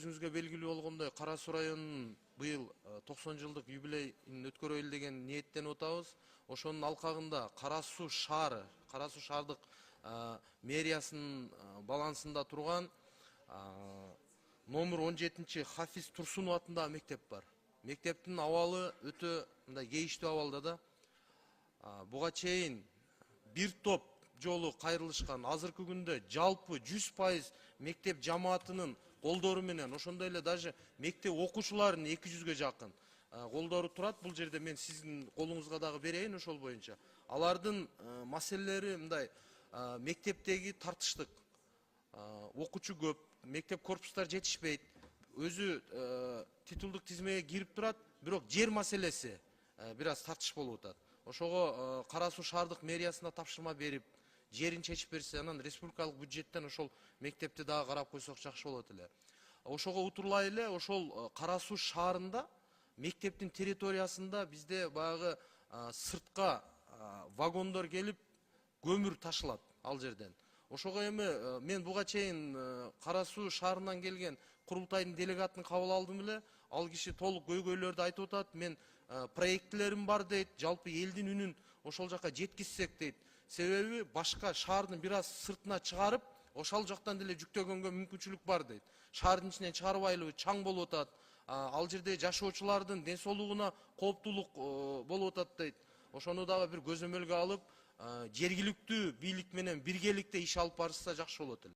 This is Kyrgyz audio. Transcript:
өзүңүзгө белгилүү болгондой Кара Суу районунун быйыл 90 жылдык юбилейин өткөрөлү деген ниеттенип атабыз. Ошонун алкагында Кара Суу шаары, Кара Суу шаардык мэриясынын балансында турган номер 17 Хафиз Турсунов атындагы мектеп бар. Мектептин абалы өтө мындай кейиштүү абалда да. Буга чейин бир топ жолу кайрылышкан. Азыркы күндө жалпы 100% мектеп жамаатынын колдору менен, ошондой эле даже мектеп окуучуларынын 200-гө жакын колдору турат. Бул жерде мен сиздин колуңузга дагы берейин ошол боюнча. Алардын маселелери мындай: мектептеги тартыштык, окуучу көп, мектеп корпустар жетишпейт, өзү титулдук тизмеге кирип турат, бирок жер маселеси бир аз тартыш болуп атат. Ошого Кара Суу шаардык мэриясына тапшырма берип, жерин чечип берсе, анан республикалык бюджеттен ошол мектепти дагы карап койсок жакшы болот эле. Ошого утурлай эле ошол Кара Суу шаарында мектептин территориясында бизде баягы сыртка вагондор келип көмүр ташылат ал жерден. Ошого эми мен буга чейин Кара Суу шаарынан келген курултайдын делегатын кабыл алдым эле. Ал киши толук көйгөйлөрдү айтып атат. Мен проектлерим бар дейт, жалпы элдин үнүн ошол жака жеткизсек дейт. Себеби башка шаардын бир аз сыртына чыгарып, ошол жактан деле жүктөгөнгө мүмкүнчүлүк бар дейт. Шаардын ичинен чыгарбайлыбы, чаң болуп атат. Ал жерде жашоочулардын ден соолугуна кооптуулук болуп атат дейт. Ошону дагы бир көзөмөлгө алып, жергиликтүү бийлик менен биргеликте иш алып барышса жакшы болот эле.